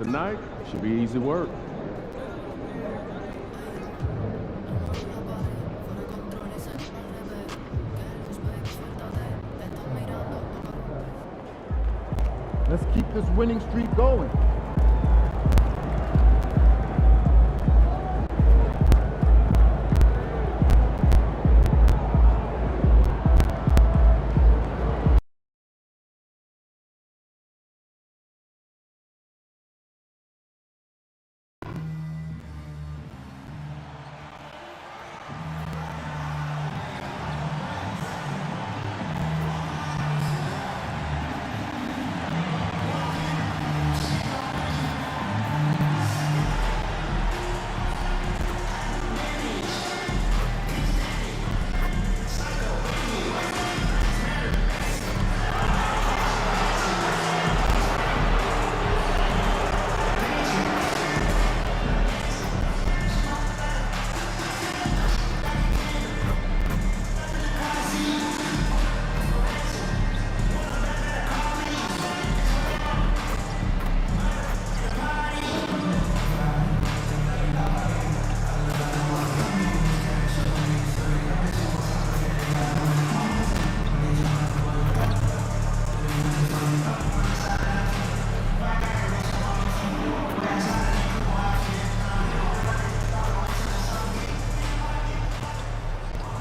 Tonight should be easy work. Let's keep this winning streak going.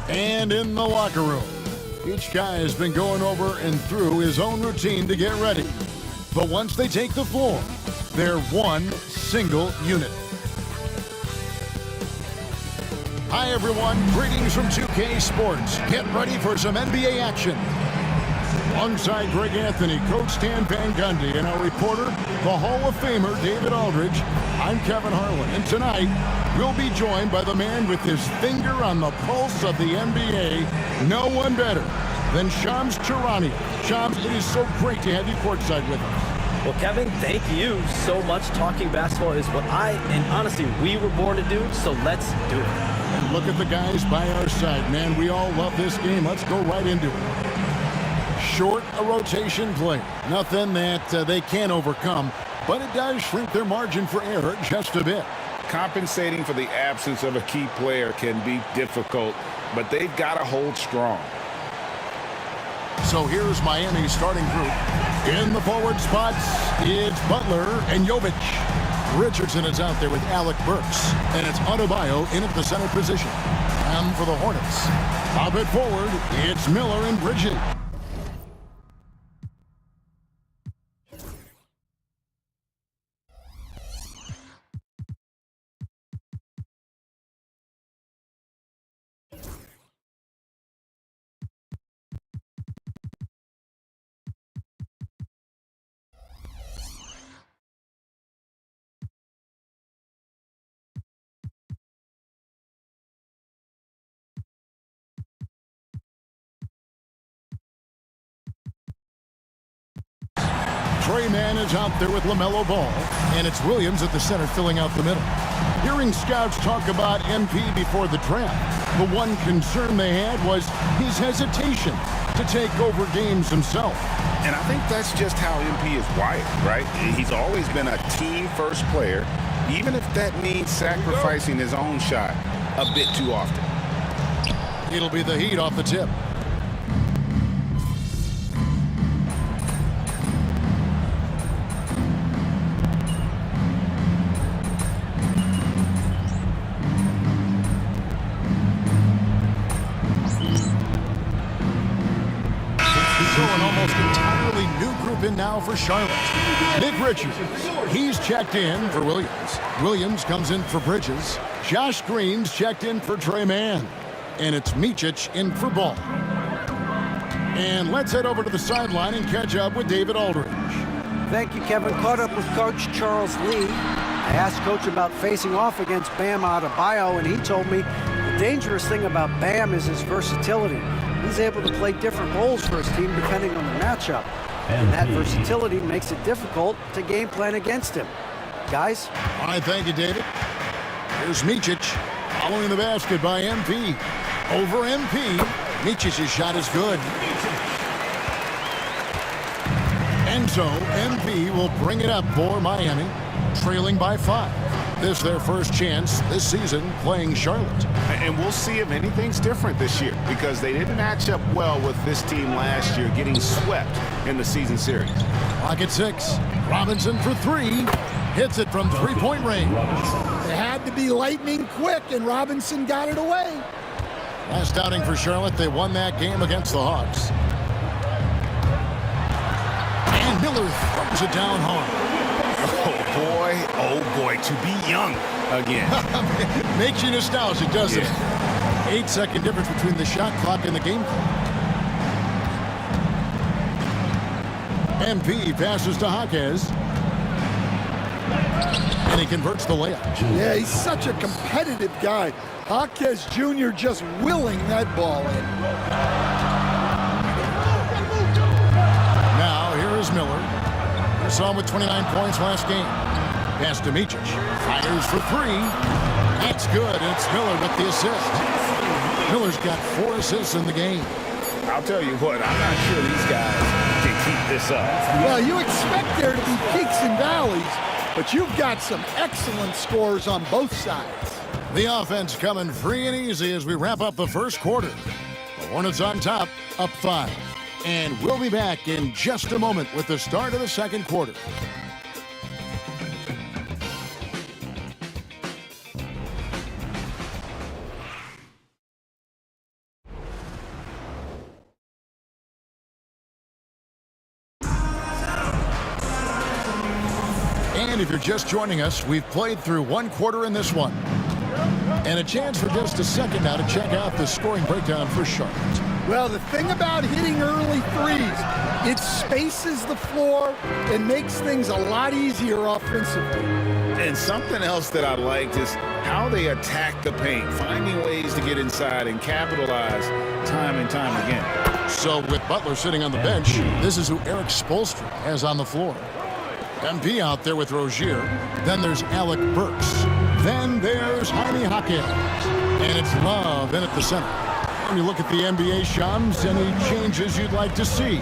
And in the locker room, each guy has been going over and through his own routine to get ready. But once they take the floor, they're one single unit. Hi everyone, greetings from 2K Sports. Get ready for some NBA action. Alongside Greg Anthony, Coach Stan Van Gundy, and our reporter, the Hall of Famer David Aldridge, I'm Kevin Harlan, and tonight we'll be joined by the man with his finger on the pulse of the NBA, no one better than Shams Charania. Shams, it is so great to have you courtside with us. Well, Kevin, thank you so much. Talking basketball is what and honestly, we were born to do, so let's do it. And look at the guys by our side, man. We all love this game. Let's go right into it. Short a rotation play. Nothing that they can't overcome, but it does shrink their margin for error just a bit. Compensating for the absence of a key player can be difficult, but they've got to hold strong. So here's Miami's starting group. In the forward spots, it's Butler and Jovic. Richardson is out there with Alec Burks, and it's Adebayo in at the center position. And for the Hornets, up at forward, it's Miller and Bridges. Trey Mann is out there with LaMelo Ball, and it's Williams at the center filling out the middle. Hearing scouts talk about MP before the draft, the one concern they had was his hesitation to take over games himself. And I think that's just how MP is wired, right? He's always been a team-first player, even if that means sacrificing his own shot a bit too often. It'll be the Heat off the tip. So an almost entirely new group in now for Charlotte. Nick Richards, he's checked in for Williams. Williams comes in for Bridges. Josh Green's checked in for Trey Mann. And it's Micic in for Ball. And let's head over to the sideline and catch up with David Aldridge. Thank you, Kevin. Caught up with Coach Charles Lee. I asked Coach about facing off against Bam Adebayo, and he told me the dangerous thing about Bam is his versatility. He's able to play different roles for his team depending on the matchup. And that versatility makes it difficult to game plan against him. Guys? All right, thank you, David. Here's Micic following the basket by MP. Over MP. Micic's shot is good. And so MP will bring it up for Miami. trailing by 5. This is their first chance this season playing Charlotte. And we'll see if anything's different this year because they didn't match up well with this team last year, getting swept in the season series. Clock at 6. Robinson for 3. Hits it from three-point range. They had to be lightning quick, and Robinson got it away. Last outing for Charlotte, they won that game against the Hawks. And Miller throws it down hard. Oh boy, to be young again. Makes you nostalgic, doesn't it? 8-second difference between the shot clock and the game clock. MP passes to Jaquez. And he converts the layup. Yeah, he's such a competitive guy. Jaquez Jr. just willing that ball in. Now, here is Miller. We saw him with 29 points last game. Pass to Micic. Fires for 3. That's good. It's Miller with the assist. Miller's got 4 assists in the game. I'll tell you what, I'm not sure these guys can keep this up. Well, you expect there to be peaks and valleys, but you've got some excellent scores on both sides. The offense coming free and easy as we wrap up the first quarter. The Hornets on top, up 5. And we'll be back in just a moment with the start of the second quarter. And if you're just joining us, we've played through one quarter in this one. And a chance for just a second now to check out the scoring breakdown for Charlotte. Well, the thing about hitting early threes, it spaces the floor and makes things a lot easier offensively. And something else that I liked is how they attack the paint, finding ways to get inside and capitalize time and time again. So with Butler sitting on the bench, this is who Eric Spoelstra has on the floor. MP out there with Rozier. Then there's Alec Burks. Then there's Jaime Jaquez. And it's Love in at the center. When you look at the NBA, Shams, any changes you'd like to see?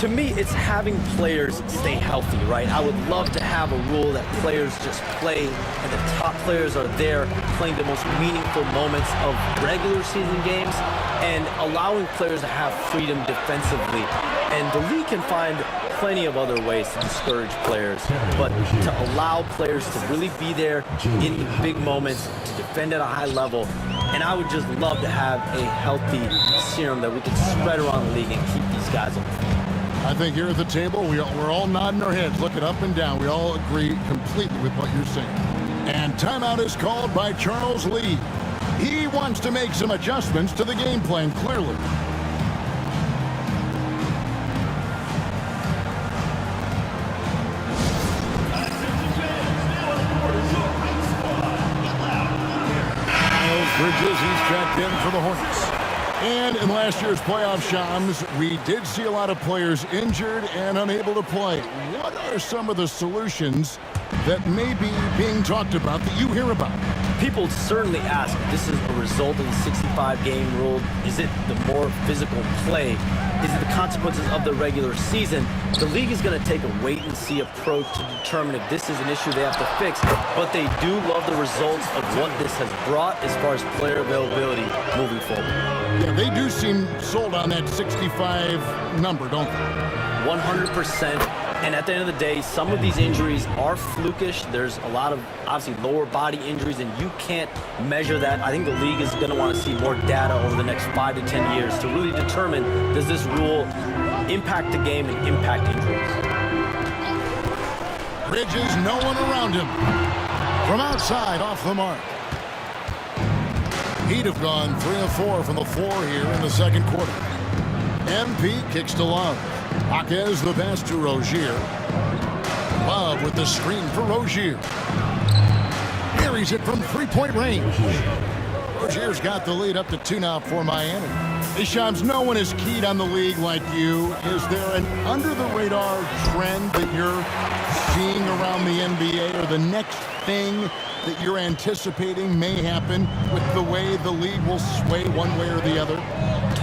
To me, it's having players stay healthy, right? I would love to have a rule that players just play and the top players are there playing the most meaningful moments of regular season games and allowing players to have freedom defensively. And the league can find plenty of other ways to discourage players, but to allow players to really be there in the big moments, to defend at a high level. And I would just love to have a healthy serum that we can spread around the league and keep these guys on the field. I think here at the table, we're all nodding our heads, looking up and down. We all agree completely with what you're saying. And timeout is called by Charles Lee. He wants to make some adjustments to the game plan, clearly. Bridges, he's checked in for the Hornets. And in last year's playoff, Shams, we did see a lot of players injured and unable to play. What are some of the solutions that may be being talked about that you hear about? People certainly ask if this is a result of the 65-game rule. Is it the more physical play? Is it the consequences of the regular season? The league is going to take a wait-and-see approach to determine if this is an issue they have to fix, but they do love the results of what this has brought as far as player availability moving forward. Yeah, they do seem sold on that 65 number, don't they? 100%. And at the end of the day, some of these injuries are flukish. There's a lot of, obviously, lower body injuries, and you can't measure that. I think the league is going to want to see more data over the next 5 to 10 years to really determine, does this rule impact the game and impact injuries? Bridges, no one around him. From outside, off the mark. He'd have gone 3 of 4 from the floor here in the second quarter. MP kicks to Love. Jaquez the pass to Rozier. Love with the screen for Rozier. Buries it from three-point range. Rozier's got the lead up to 2 now for Miami. Hey, Shams, no one is keyed on the league like you. Is there an under-the-radar trend that you're seeing around the NBA, or the next thing that you're anticipating may happen with the way the league will sway one way or the other?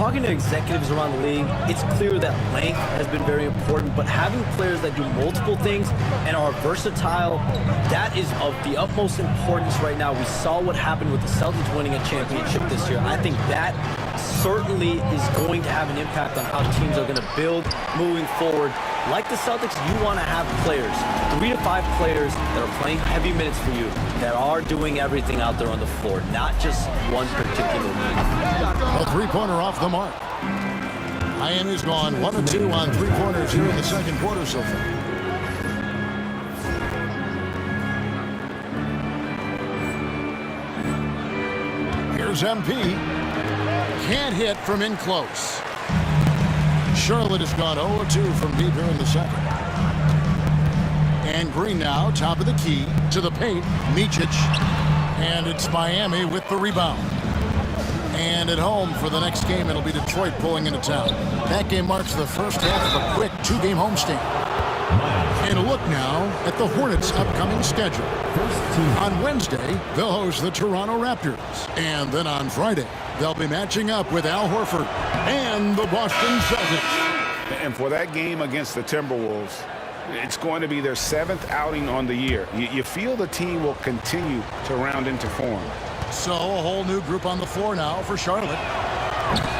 talking to executives around the league, it's clear that length has been very important, but having players that do multiple things and are versatile, that is of the utmost importance right now. We saw what happened with the Celtics winning a championship this year. I think that certainly is going to have an impact on how teams are going to build moving forward. Like the Celtics, you want to have players, 3 to 5 players that are playing heavy minutes for you, that are doing everything out there on the floor, not just one particular need. A three-pointer off the mark. Miami's gone 1 of 2 on three-pointers here in the second quarter so far. Here's MP. Can't hit from in close. Charlotte has gone 0-2 from deep here in the second. And Green now, top of the key, to the paint, Micic. And it's Miami with the rebound. And at home for the next game, it'll be Detroit pulling into town. That game marks the first half of a quick 2-game homestand. And a look now at the Hornets' upcoming schedule. On Wednesday, they'll host the Toronto Raptors. And then on Friday, they'll be matching up with Al Horford and the Boston Celtics. And for that game against the Timberwolves, it's going to be their 7th outing on the year. You feel the team will continue to round into form. So a whole new group on the floor now for Charlotte.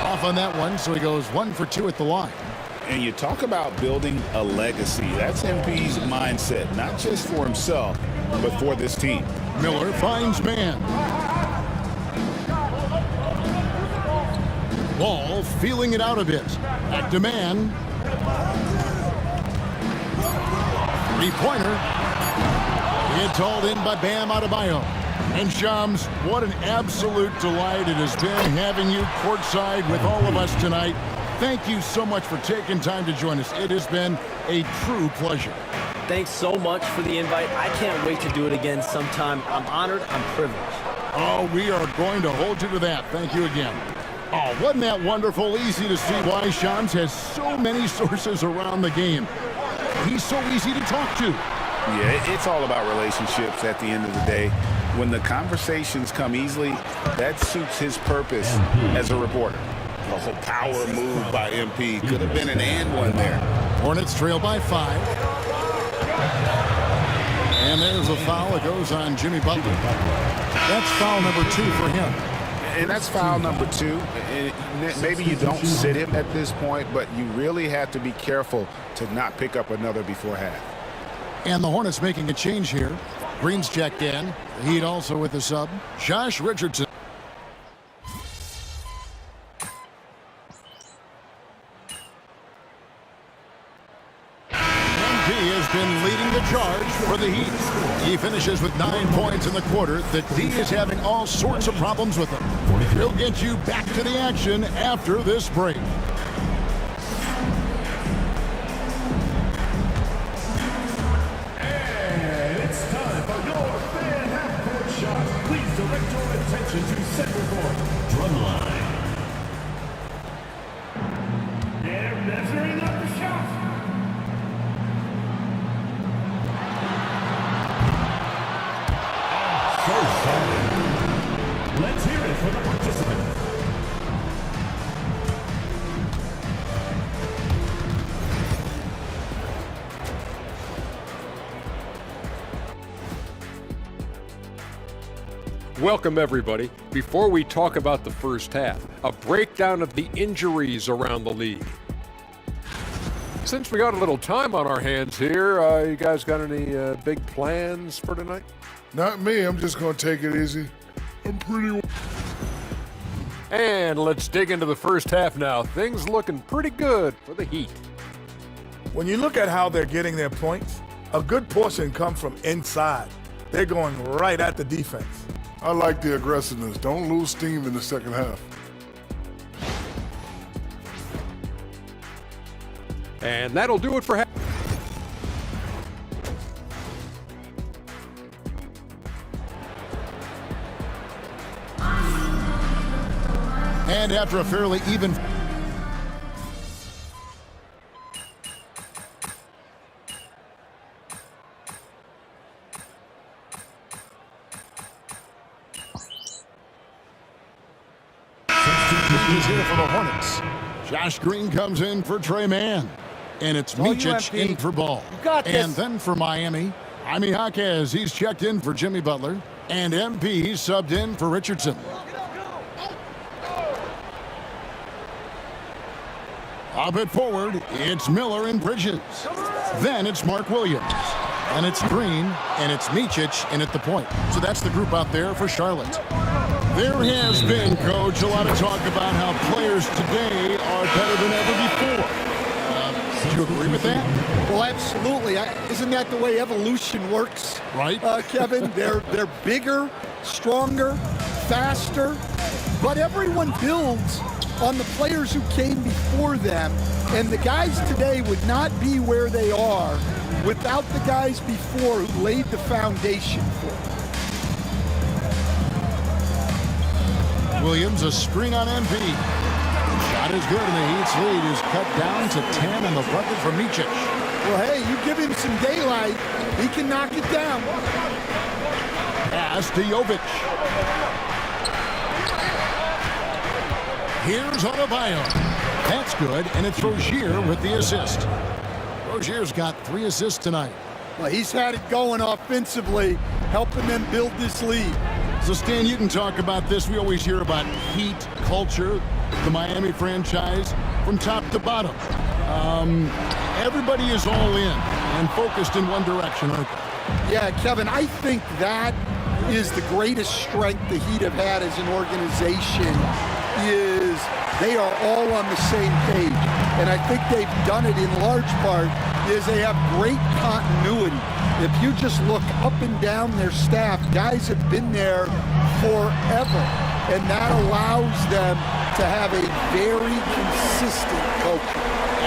Off on that one, so he goes 1 for 2 at the line. And you talk about building a legacy. That's MP's mindset, not just for himself, but for this team. Miller finds man. Ball feeling it out a bit. Back to man. Three-pointer. It's hauled in by Bam Adebayo. And Shams, what an absolute delight it has been having you courtside with all of us tonight. Thank you so much for taking time to join us. It has been a true pleasure. Thanks so much for the invite. I can't wait to do it again sometime. I'm honored. I'm privileged. Oh, we are going to hold you to that. Thank you again. Oh, wasn't that wonderful? Easy to see why Shams has so many sources around the game. He's so easy to talk to. Yeah, it's all about relationships at the end of the day. When the conversations come easily, that suits his purpose as a reporter. A whole power move by MP. Could have been an and one there. Hornets trail by 5. And there's a foul that goes on Jimmy Butler. That's foul number 2 for him. And that's foul number 2. Maybe you don't sit him at this point, but you really have to be careful to not pick up another before half. And the Hornets making a change here. Green's checked in. The Heat also with the sub. Josh Richardson. Been leading the charge for the Heat. He finishes with 9 points in the quarter. The D is having all sorts of problems with him. He'll get you back to the action after this break. And it's time for your fan half-court shot. Please direct your attention to center court. Drumline. They're measuring up the shot. Let's hear it for the participants. Welcome, everybody. Before we talk about the first half, a breakdown of the injuries around the league. Since we got a little time on our hands here, you guys got any big plans for tonight? Not me. I'm just going to take it easy. I'm pretty... And let's dig into the first half now. Things looking pretty good for the Heat. When you look at how they're getting their points, a good portion come from inside. They're going right at the defense. I like the aggressiveness. Don't lose steam in the second half. And that'll do it for half. And after a fairly even... is here for the Hornets. Josh Green comes in for Trey Mann. And it's Micic in for Ball. And then for Miami, Jaime Jaquez, he's checked in for Jimmy Butler. And MP, he's subbed in for Richardson. Up at forward, it's Miller and Bridges. Then it's Mark Williams. And it's Green, and it's Micic in at the point. So that's the group out there for Charlotte. There has been, Coach, a lot of talk about how players today are better than ever before. Do you agree with that? Well, absolutely. Isn't that the way evolution works? Right. Kevin, they're bigger, stronger, faster, but everyone builds on the players who came before them, and the guys today would not be where they are without the guys before who laid the foundation for it. Williams, a screen on MP. Shot is good, and the Heat's lead is cut down to 10 on the bucket for Micic. Well, hey, you give him some daylight, he can knock it down. Pass to Jovic. Here's Adebayo. That's good, and it's Rozier with the assist. Rozier's got 3 assists tonight. Well, he's had it going offensively, helping them build this lead. So, Stan, you can talk about this. We always hear about Heat culture, the Miami franchise, from top to bottom. Everybody is all in and focused in one direction, aren't they? Yeah, Kevin, I think that is the greatest strength the Heat have had as an organization, is they are all on the same page. And I think they've done it in large part is they have great continuity. If you just look up and down their staff, guys have been there forever. And that allows them to have a very consistent culture.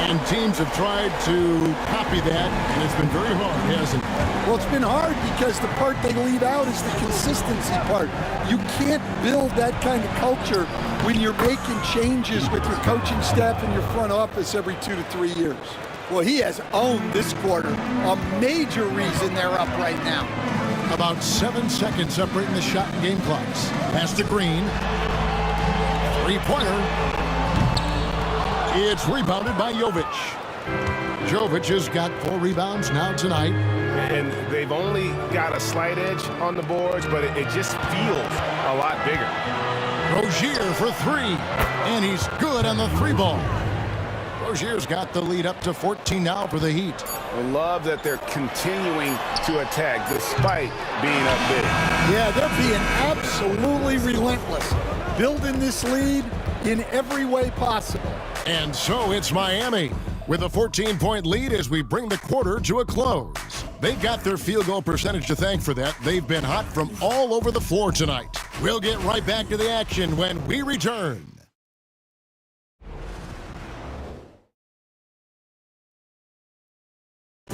And teams have tried to copy that, and it's been very hard, hasn't it? Well, it's been hard because the part they leave out is the consistency part. You can't build that kind of culture when you're making changes with your coaching staff and your front office every 2 to 3 years. Well, he has owned this quarter, a major reason they're up right now. About 7 seconds separating the shot and game clocks. Pass to Green. Three-pointer. It's rebounded by Jovic. Jovic has got 4 rebounds now tonight. And they've only got a slight edge on the boards, but it just feels a lot bigger. Rozier for 3, and he's good on the 3-ball. Rozier's got the lead up to 14 now for the Heat. I love that they're continuing to attack despite being up big. Yeah, they're being absolutely relentless, building this lead in every way possible. And so it's Miami with a 14-point lead as we bring the quarter to a close. They got their field goal percentage to thank for that. They've been hot from all over the floor tonight. We'll get right back to the action when we return.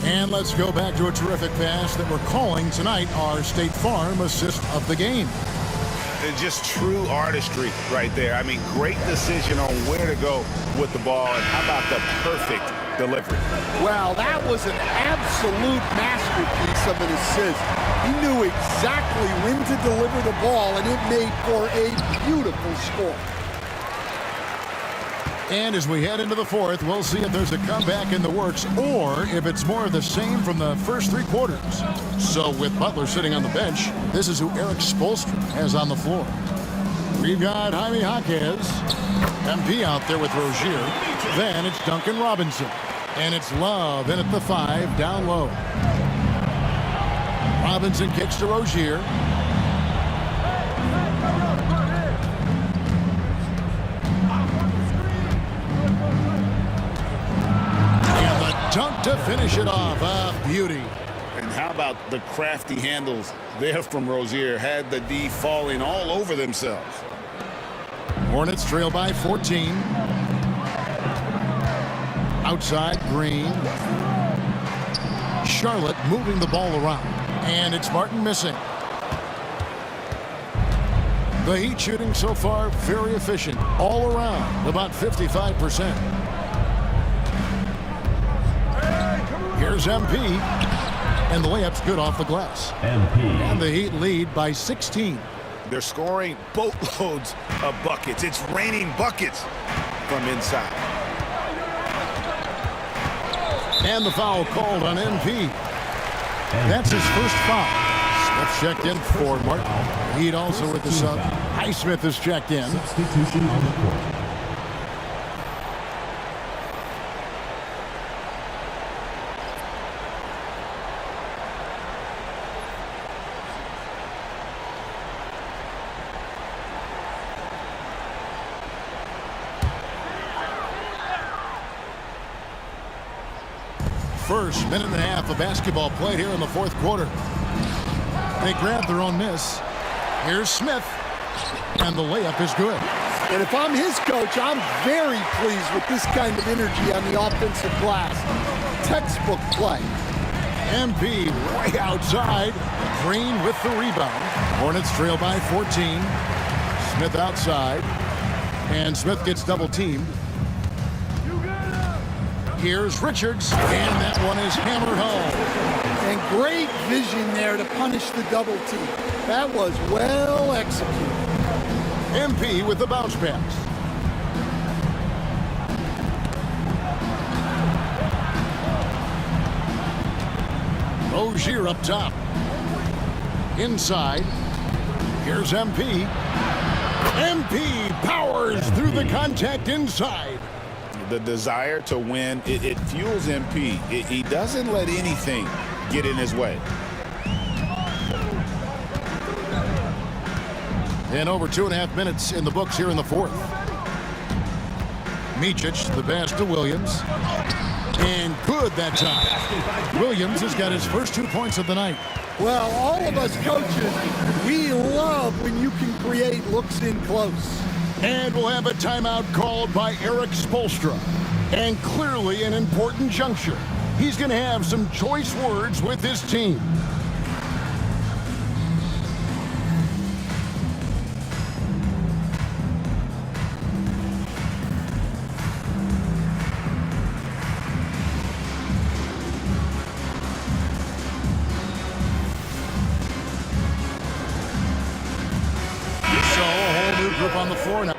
And let's go back to a terrific pass that we're calling tonight our State Farm assist of the game. It's just true artistry right there. I mean, great decision on where to go with the ball, and how about the perfect delivery? Well, that was an absolute masterpiece of an assist. He knew exactly when to deliver the ball, and it made for a beautiful score. And as we head into the fourth, we'll see if there's a comeback in the works or if it's more of the same from the first 3 quarters. So with Butler sitting on the bench, this is who Eric Spoelstra has on the floor. We've got Jaime Jaquez, MP out there with Rozier. Then it's Duncan Robinson. And it's Love in at the 5, down low. Robinson kicks to Rozier. Dunk to finish it off. Beauty. And how about the crafty handles there from Rozier? Had the D falling all over themselves. Hornets trail by 14. Outside, Green. Charlotte moving the ball around. And it's Martin missing. The Heat shooting so far very efficient. All around, about 55%. Here's MP, and the layup's good off the glass. MP. And the Heat lead by 16. They're scoring boatloads of buckets. It's raining buckets from inside. And the foul called on MP. That's his first foul. Smith checked in for Martin. Heat also with the sub. Highsmith is checked in. Substitution on the court. First minute and a half of basketball played here in the fourth quarter. They grab their own miss. Here's Smith, and the layup is good. And if I'm his coach, I'm very pleased with this kind of energy on the offensive glass. Textbook play. MP way outside. Green with the rebound. Hornets trail by 14. Smith outside. And Smith gets double teamed. Here's Richards, and that one is hammered home. And great vision there to punish the double team. That was well executed. MP with the bounce pass. Rozier up top. Inside. Here's MP. MP powers through the contact inside. The desire to win, it fuels MP. He doesn't let anything get in his way. And over 2.5 minutes in the books here in the fourth. Micic, the pass to Williams. And good that time. Williams has got his first 2 points of the night. Well, all of us coaches, we love when you can create looks in close. And we'll have a timeout called by Eric Spoelstra. And clearly an important juncture. He's going to have some choice words with his team. So a whole new group on the floor now.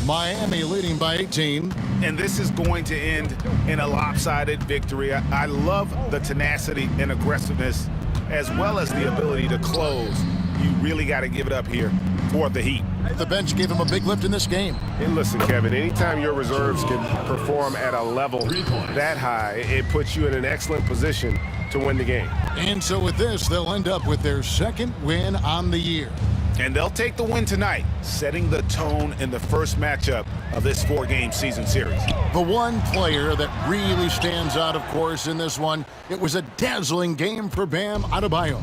Miami leading by 18. And this is going to end in a lopsided victory. I love the tenacity and aggressiveness as well as the ability to close. You really got to give it up here for the Heat. The bench gave him a big lift in this game. And listen, Kevin, anytime your reserves can perform at a level that high, it puts you in an excellent position to win the game. And so with this, they'll end up with their second win on the year. And they'll take the win tonight, setting the tone in the first matchup of this 4-game season series. The one player that really stands out, of course, in this one, it was a dazzling game for Bam Adebayo.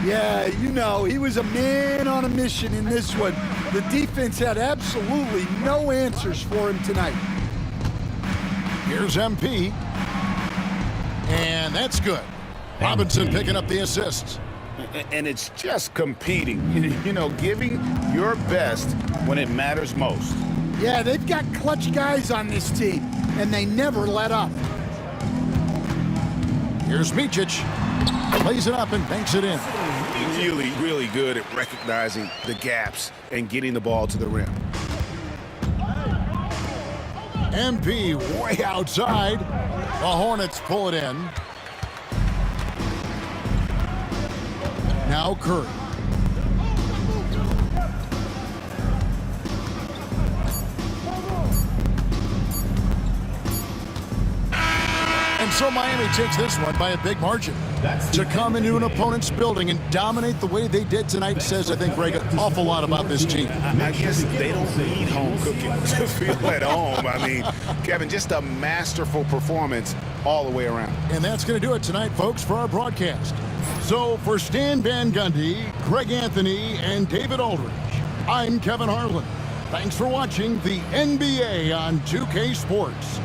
Yeah, you know, he was a man on a mission in this one. The defense had absolutely no answers for him tonight. Here's MP. And that's good. Robinson picking up the assists. And it's just competing, you know, giving your best when it matters most. Yeah, they've got clutch guys on this team, and they never let up. Here's Micic. Plays it up and banks it in. Really, really good at recognizing the gaps and getting the ball to the rim. MP way outside. The Hornets pull it in. Now Curry. And so Miami takes this one by a big margin. To come into an opponent's building and dominate the way they did tonight says, I think, Greg, an awful lot about this team. I guess they don't need home cooking to feel at home. I mean, Kevin, just a masterful performance all the way around. And that's going to do it tonight, folks, for our broadcast. So for Stan Van Gundy, Greg Anthony, and David Aldridge, I'm Kevin Harlan. Thanks for watching the NBA on 2K Sports.